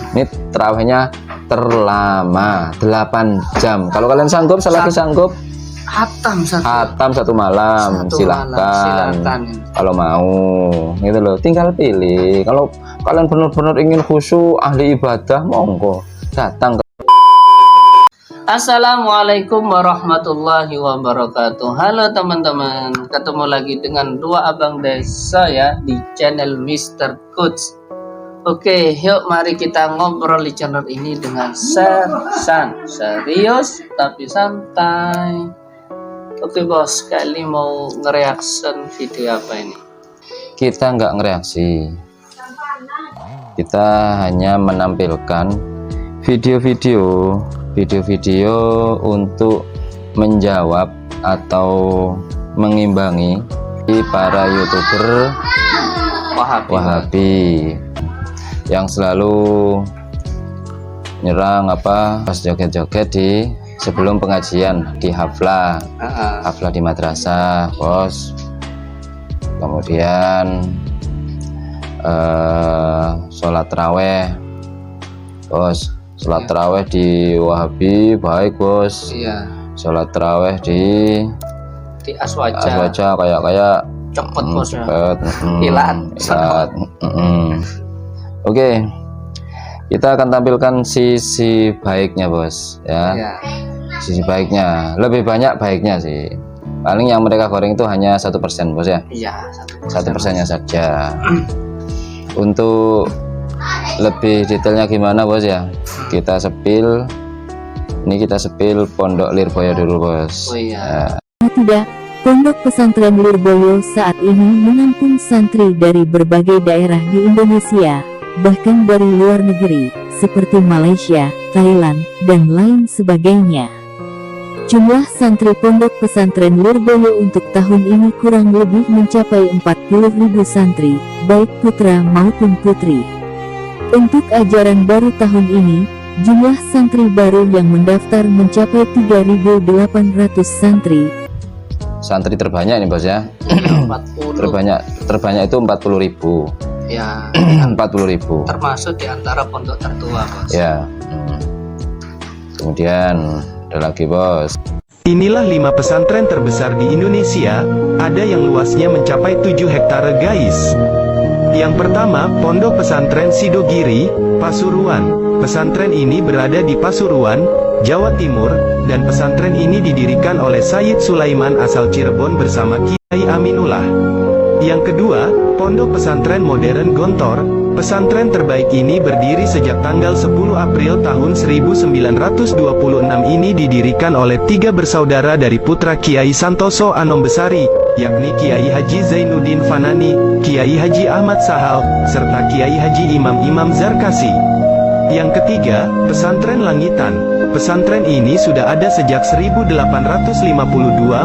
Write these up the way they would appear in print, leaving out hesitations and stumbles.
Ini terawihnya terlama 8 jam. Kalau kalian sanggup, selagi sanggup Hatam satu malam, silahkan. Kalau mau, gitu loh. Tinggal pilih. Kalau kalian benar-benar ingin khusyuk, ahli ibadah, monggo datang ke. Assalamualaikum warahmatullahi wabarakatuh. Halo teman-teman, ketemu lagi dengan dua abang desa ya di channel Mr. Coach. Oke, yuk mari kita ngobrol di channel ini dengan serius tapi santai. Oke bos, kali mau ngereaction video apa ini? Kita nggak ngereaksi, kita hanya menampilkan video-video untuk menjawab atau mengimbangi para YouTuber Wahabi yang selalu nyerang pas joget-joget di sebelum pengajian di haflah di madrasah, bos. Kemudian sholat raweh, bos. Sholat taraweh di Wahabi baik, bos. Iya. Sholat taraweh di Aswaja kayak cepet, bos. Cepet. Ilat. Oke. Kita akan tampilkan sisi baiknya, bos, ya. Iya. Sisi baiknya, lebih banyak baiknya sih. Paling yang mereka goreng itu hanya 1%, bos ya. Iya, 1%-nya saja. Untuk lebih detailnya gimana, bos ya, kita sepil. Ini kita sepil Pondok Lirboyo dulu, bos. Oh iya. Tidak, Pondok Pesantren Lirboyo saat ini menampung santri dari berbagai daerah di Indonesia, bahkan dari luar negeri seperti Malaysia, Thailand, dan lain sebagainya. Jumlah santri Pondok Pesantren Lirboyo untuk tahun ini kurang lebih mencapai 40.000 santri, baik putra maupun putri. Untuk ajaran baru tahun ini, jumlah santri baru yang mendaftar mencapai 3.800 santri. Santri terbanyak ini, bos ya. 40. Terbanyak itu 40.000. Ya. 40.000. Termasuk di antara pondok tertua, bos. Ya. Kemudian ada lagi, bos. Inilah 5 pesantren terbesar di Indonesia, ada yang luasnya mencapai 7 hektare, guys. Yang pertama, Pondok Pesantren Sidogiri, Pasuruan. Pesantren ini berada di Pasuruan, Jawa Timur, dan pesantren ini didirikan oleh Sayyid Sulaiman asal Cirebon bersama Kiai Aminullah. Yang kedua, Pondok Pesantren Modern Gontor. Pesantren terbaik ini berdiri sejak tanggal 10 April tahun 1926 ini didirikan oleh 3 bersaudara dari putra Kiai Santoso Anombesari, yakni Kiai Haji Zainuddin Fanani, Kiai Haji Ahmad Sahal, serta Kiai Haji Imam Zarkasi. Yang ketiga, Pesantren Langitan. Pesantren ini sudah ada sejak 1852,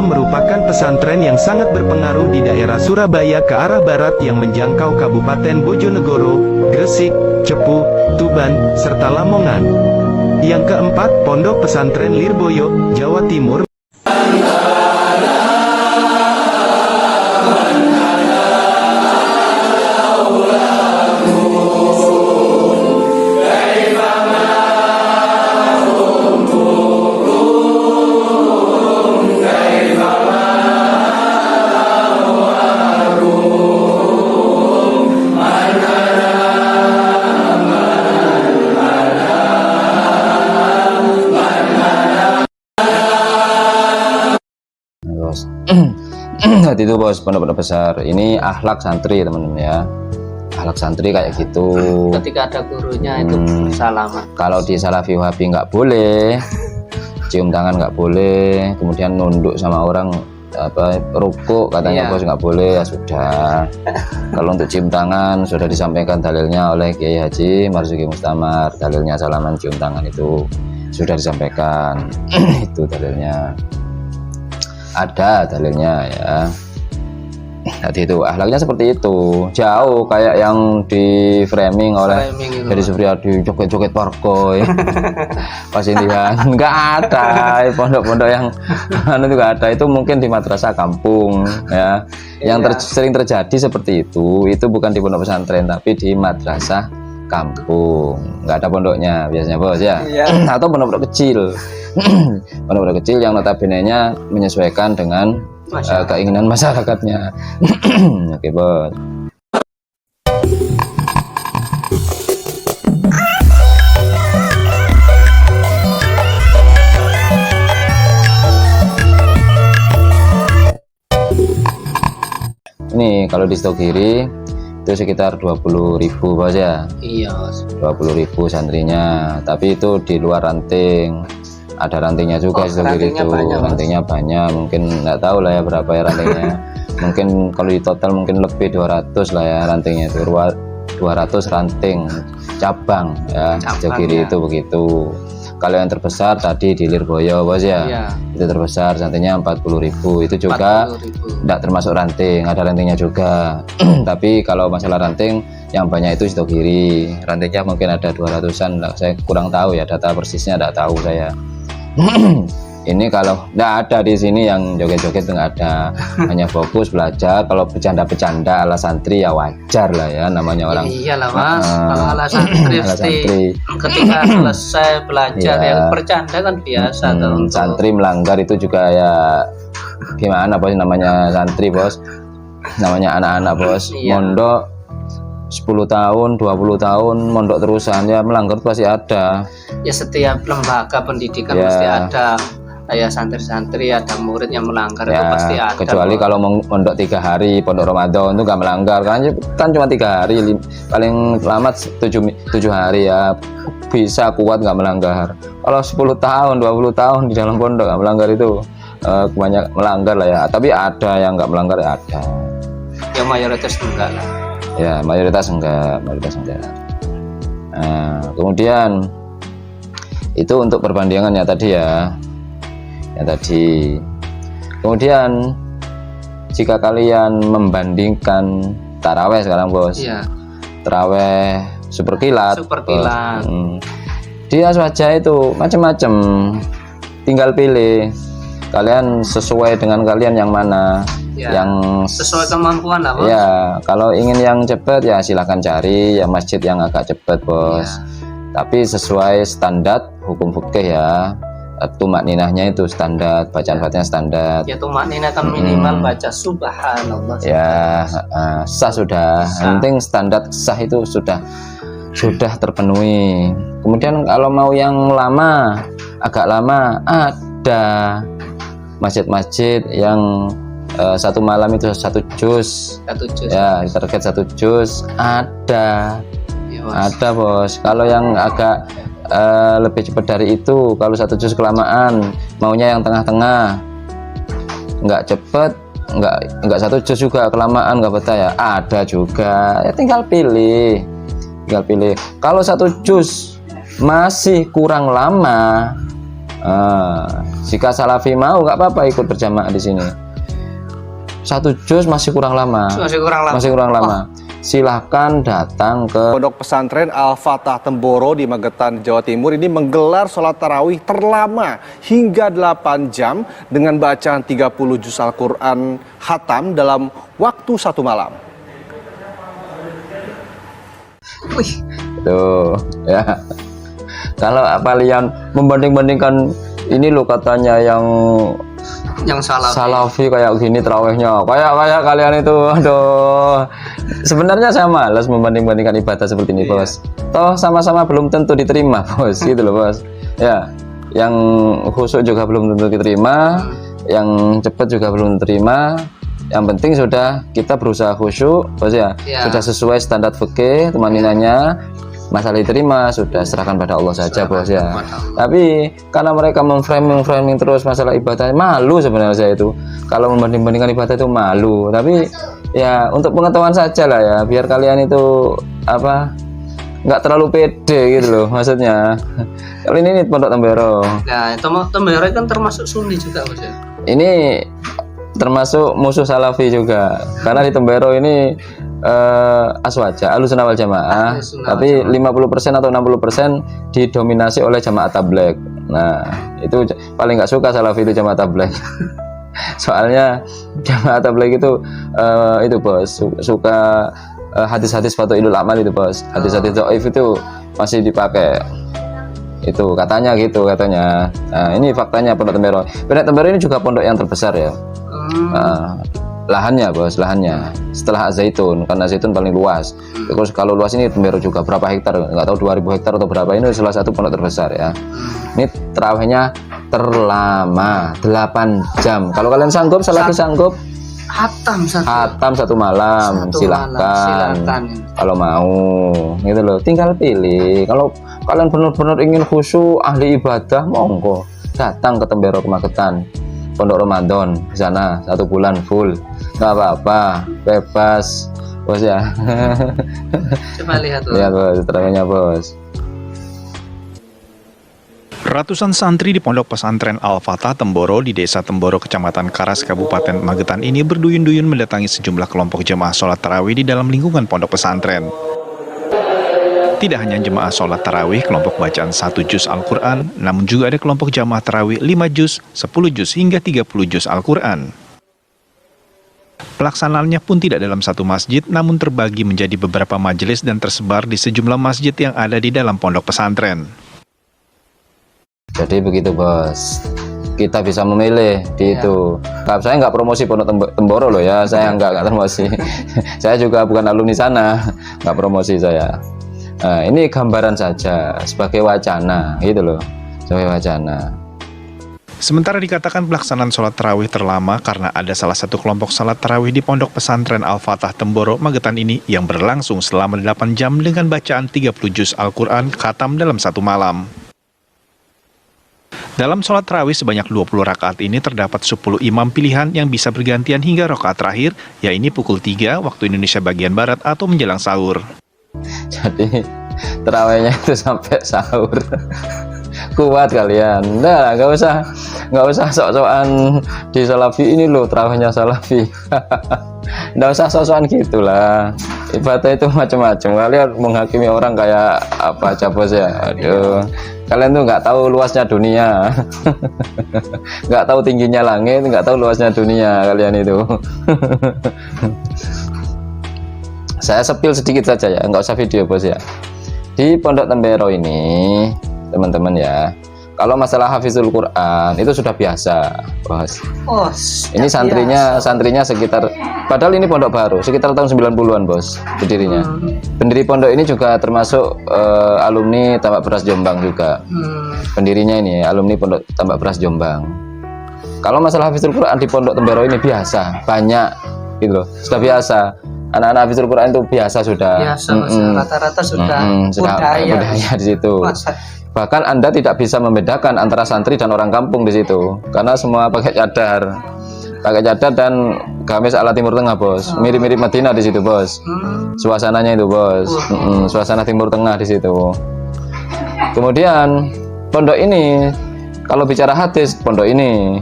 merupakan pesantren yang sangat berpengaruh di daerah Surabaya ke arah barat yang menjangkau Kabupaten Bojonegoro, Gresik, Cepu, Tuban, serta Lamongan. Yang keempat, Pondok Pesantren Lirboyo, Jawa Timur. Itu, bos, pondok besar. Ini akhlak santri, teman-teman ya. Akhlak santri kayak gitu. Ketika ada gurunya itu salaman. Kalau di Salafi Wahabi nggak boleh, cium tangan nggak boleh, kemudian nunduk sama orang rukuk katanya, bos, nggak boleh. Ya sudah. Kalau untuk cium tangan sudah disampaikan dalilnya oleh Kiai Haji Marzuki Mustamar. Dalilnya salaman cium tangan itu sudah disampaikan. Itu dalilnya. Ada dalilnya ya. Jadi itu akhlaknya seperti itu. Jauh kayak yang di framing oleh Jadi Supriyadi, joget-joget parkoy pas Indian. Nggak ada pondok-pondok yang itu nggak ada. Itu mungkin di madrasah kampung ya. Yang sering terjadi seperti itu bukan di pondok pesantren tapi di madrasah kampung, nggak ada pondoknya biasanya bos ya. Iya. Atau pondok kecil. Pondok kecil yang notabene-nya menyesuaikan dengan keinginan masyarakatnya. Oke bos. Ini kalau di Sidogiri itu sekitar 20.000 bos ya. Iya. 20.000 santrinya, tapi itu di luar ranting. Ada rantingnya juga Sidogiri itu. Rantingnya banyak, mungkin nggak tahu lah ya berapa ya rantingnya. Mungkin kalau di total mungkin lebih 200 lah ya rantingnya itu. 200 ranting cabang ya. Sidogiri itu begitu. Kalau yang terbesar tadi di Lirboyo bos ya. Iya. Itu terbesar santrinya 40.000. Itu juga 40.000. tidak termasuk ranting, ada rantingnya juga. Tapi kalau masalah ranting yang banyak itu Sidogiri. Rantingnya mungkin ada 200-an, saya kurang tahu ya, data persisnya tidak tahu saya. Ini kalau tidak ada di sini yang joget-joget nggak ada, hanya fokus belajar. Kalau bercanda-bercanda ala santri ya wajar lah ya, namanya orang. Iyalah mas, kalau ala santri ala pasti santri. ketika selesai belajar Iya. yang bercanda kan biasa tuh untuk Santri melanggar itu juga ya gimana bos, namanya santri bos, namanya anak-anak bos. Iya. Mondok 10 tahun 20 tahun mondok terusan ya melanggar pasti ada ya setiap lembaga pendidikan Ya. pasti ada ya santri-santri, ada murid yang melanggar itu ya, pasti ada. kecuali Bos. kalau mondok 3 hari pondok Ramadan itu nggak melanggar kan cuma 3 hari, paling lama 7 hari ya bisa kuat nggak melanggar. Kalau 10 tahun 20 tahun di dalam pondok nggak melanggar itu banyak melanggar lah ya, tapi ada yang nggak melanggar ya ada Ya mayoritas enggak lah. ya, mayoritas enggak. Nah, kemudian itu untuk perbandingannya tadi ya, yang tadi. Kemudian jika kalian membandingkan taraweh sekarang bos, Iya. taraweh super kilat, Super bos. kilat. Dia saja itu macam-macam, tinggal pilih kalian sesuai dengan kalian yang mana. Ya, yang sesuai kemampuan lah bos. ya, kalau ingin yang cepat ya silahkan cari yang masjid yang agak cepat bos. Ya. Tapi sesuai standar hukum fikih ya, tumak ninahnya itu standar, bacaan fatihah standar Ya tumak nina kan minimal baca subhanallah. ya. Sah sudah, Sah. yang penting standar sah itu sudah terpenuhi. Kemudian kalau mau yang lama, agak lama, ada masjid-masjid yang 1 malam itu 1 juz Satu juz. ya, target 1 juz ada. Ya, bos. Ada bos. Kalau yang agak lebih cepat dari itu, kalau 1 juz kelamaan, maunya yang tengah-tengah, nggak cepet, nggak 1 juz juga kelamaan, nggak betah ya, ada juga ya, tinggal pilih. Kalau 1 juz masih kurang lama, jika salafi mau nggak apa-apa ikut berjamaah di sini. 1 juz masih kurang lama, Masih kurang lama. silahkan datang ke Pondok Pesantren Al-Fatah Temboro di Magetan, Jawa Timur ini menggelar sholat tarawih terlama hingga 8 jam dengan bacaan 30 juz Al-Quran khatam dalam waktu 1 malam. Wih, tuh ya. Kalau kalian membanding-bandingkan ini lo katanya yang yang salah. salafi kayak gini terawihnya kayak kalian itu, aduh. Sebenarnya saya malas membanding-bandingkan ibadah seperti ini bos. Toh sama-sama belum tentu diterima bos, gitu loh bos. Ya, yang khusyuk juga belum tentu diterima, yang cepat juga belum diterima. Yang penting sudah kita berusaha khusyuk bos ya. Ya. Sudah sesuai standar fikih tumaninanya. Masalah diterima sudah serahkan pada Allah saja bos ya. Tapi karena mereka memframing terus masalah ibadah, malu sebenarnya saya itu. Kalau membanding-bandingkan ibadah itu malu. Tapi ya untuk pengetahuan saja lah ya, biar kalian itu nggak terlalu pede gitu loh maksudnya. Kali ini Pondok Tembero. Nah, Tembero kan termasuk Sunni juga bos ya. Ini termasuk musuh salafi juga. Karena di Tembero ini aswaja, Ahlussunnah wal Jamaah, Ahlussunnah tapi 50% atau 60% didominasi oleh jamaah tabligh. Nah, itu paling nggak suka salafi itu jamaah tabligh. Soalnya jamaah tabligh itu bos suka hadis-hadis Fadhailul Amal itu bos, hadis-hadis dhaif itu masih dipakai. Itu katanya gitu katanya. Nah, ini faktanya Pondok Tembero. Pondok Tembero ini juga pondok yang terbesar ya. Lahannya bos, lahannya setelah Az-Zaitun, karena Zaitun paling luas. Terus kalau luas ini Tembero juga berapa hektar, nggak tahu 2000 hektar atau berapa. Ini salah satu pondok terbesar ya. Ini tarawihnya terlama 8 jam. Kalau kalian sanggup, selagi sanggup, Hatam satu malam, silahkan. Kalau mau gitu loh, tinggal pilih. Kalau kalian benar-benar ingin khusyuk, ahli ibadah, monggo datang ke Tembero Kemagetan, Pondok Ramadan di sana 1 bulan full, nggak apa-apa, bebas bos ya. Coba lihat loh. Lihat bos, terangannya bos. Ratusan santri di Pondok Pesantren Al-Fatah Temboro di Desa Temboro, Kecamatan Karas, Kabupaten Magetan ini berduyun-duyun mendatangi sejumlah kelompok jemaah sholat tarawih di dalam lingkungan pondok pesantren. Tidak hanya jemaah sholat tarawih kelompok bacaan 1 juz Al-Quran, namun juga ada kelompok jamaah tarawih 5 juz, 10 juz hingga 30 juz Al-Quran. Pelaksanaannya pun tidak dalam satu masjid, namun terbagi menjadi beberapa majelis dan tersebar di sejumlah masjid yang ada di dalam pondok pesantren. Jadi begitu bos, kita bisa memilih di itu. Saya nggak promosi Pondok Temboro loh ya, saya nggak promosi. Saya juga bukan alumni sana, nggak promosi saya. Nah, ini gambaran saja sebagai wacana gitu loh, sebagai wacana. Sementara dikatakan pelaksanaan sholat tarawih terlama karena ada salah satu kelompok sholat tarawih di Pondok Pesantren Al-Fatah Temboro, Magetan ini yang berlangsung selama 8 jam dengan bacaan 30 juz Al-Quran khatam dalam 1 malam. Dalam sholat tarawih sebanyak 20 rakaat ini terdapat 10 imam pilihan yang bisa bergantian hingga rakaat terakhir, yaitu pukul 3 waktu Indonesia bagian Barat atau menjelang sahur. Jadi tarawihnya itu sampai sahur. Kuat kalian. Nah, nggak usah sok-sokan di Salafi ini loh, tarawihnya Salafi. Nggak usah sok-sokan gitulah. Ibadah itu macam-macam. Kalian menghakimi orang kayak apa aja bos ya. Aduh. Kalian tuh nggak tahu luasnya dunia. Nggak tahu tingginya langit, nggak tahu luasnya dunia kalian itu. Saya sepil sedikit saja ya, nggak usah video bos ya. Di Pondok Tembero ini teman-teman ya, kalau masalah hafizul Quran itu sudah biasa bos. Oh, ini santrinya sekitar, padahal ini pondok baru sekitar tahun 90-an bos berdirinya. Pendiri pondok ini juga termasuk alumni Tambak Beras Jombang juga. Pendirinya ini alumni Pondok Tambak Beras Jombang. Kalau masalah hafizul Quran di Pondok Tembero ini biasa, banyak gitu loh, sudah biasa. Anak-anak hafizul Quran itu biasa sudah. Rata-rata sudah budaya di situ. Bahkan Anda tidak bisa membedakan antara santri dan orang kampung di situ, karena semua pakai cadar dan gamis ala Timur Tengah bos, mirip-mirip Madinah di situ bos. Suasananya itu bos, suasana Timur Tengah di situ. Kemudian pondok ini, kalau bicara hadis, pondok ini,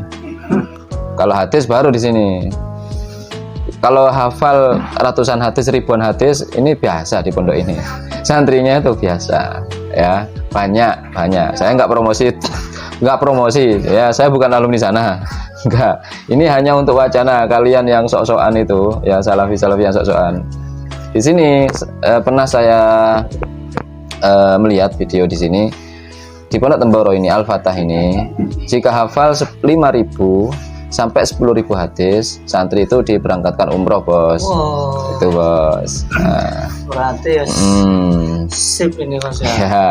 kalau hadis baru di sini. Kalau hafal ratusan hadis, ribuan hadis, ini biasa di pondok ini. Santrinya itu biasa, ya banyak. Saya nggak promosi, ya saya bukan alumni sana, nggak. Ini hanya untuk wacana kalian yang sok-sokan itu, ya salafi yang sok-sokan. Di sini pernah saya melihat video di sini di Pondok Temboro ini Al-Fatah ini, jika hafal 5.000 sampai 10.000 hadis, santri itu diberangkatkan umroh bos. Itu bos. Nah, berarti ya sip ini bos ya. Ya,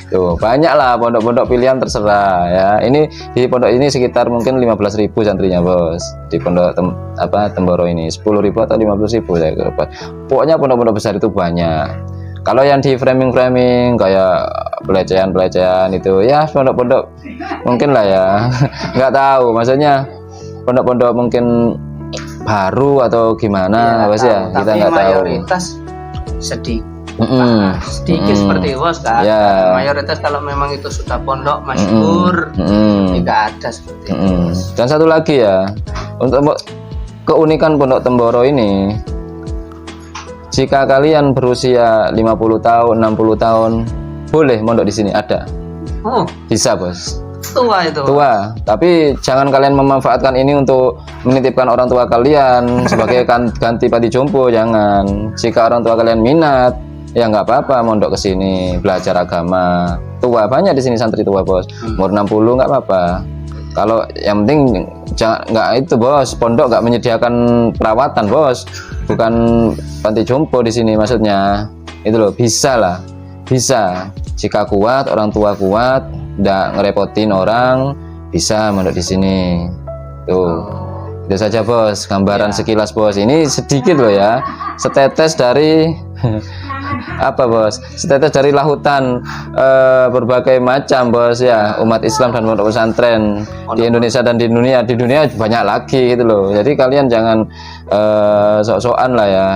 tuh banyak lah pondok-pondok pilihan terserah ya. Ini di pondok ini sekitar mungkin 15.000 santrinya bos. Di Pondok Temboro ini 10.000 atau 50.000 saya kira. Pokoknya pondok-pondok besar itu banyak. Kalau yang di framing kayak pelecehan itu ya pondok-pondok mungkin lah ya. Nggak tahu maksudnya. Pondok-pondok mungkin baru atau gimana bos ya, kita nggak tahu. Mayoritas sedikit seperti bos kan. Mayoritas kalau memang itu sudah pondok masyhur, tidak ada seperti itu. Dan satu lagi ya, untuk keunikan Pondok Temboro ini, jika kalian berusia 50 tahun, 60 tahun, boleh mondok di sini ada. Bisa bos. tua itu. tua. Tapi jangan kalian memanfaatkan ini untuk menitipkan orang tua kalian sebagai ganti panti jompo, jangan. Jika orang tua kalian minat, ya nggak apa-apa mondok ke sini belajar agama. Tua banyak di sini santri tua, Bos. Umur 60 nggak apa-apa. Kalau yang penting jangan, nggak itu, Bos, pondok nggak menyediakan perawatan, Bos. Bukan panti jompo di sini maksudnya. Itu loh, bisa lah. Bisa. Jika kuat, orang tua kuat, nggak ngerepotin orang, bisa mondok di sini. Tuh. Itu saja, Bos, gambaran sekilas, Bos. Ini sedikit loh ya. Setetes dari apa, Bos? Setetes dari lautan berbagai macam, Bos, ya, umat Islam dan pondok pesantren di Indonesia dan di dunia. Di dunia banyak lagi gitu loh. Jadi kalian jangan sok-sokan lah ya.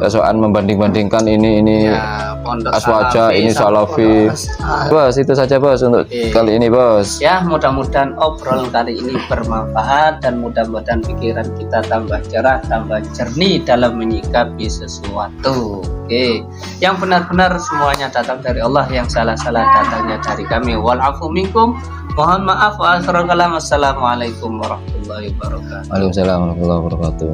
Sok-sokan membanding-bandingkan ini Ya, pondok Aswaja, ini sama Salafi. pondok Bos, itu saja, Bos, untuk kali ini, Bos. Ya, mudah-mudahan obrolan kali ini bermanfaat dan mudah-mudahan pikiran kita tambah cerah, tambah jernih dalam menyikapi sesuatu. Oke, yang benar-benar semuanya datang dari Allah, yang salah-salah datangnya dari kami. Walafu minkum. Mohon maaf wa akhiru kalam. Assalamualaikum warahmatullahi wabarakatuh. Waalaikumsalam warahmatullahi wabarakatuh.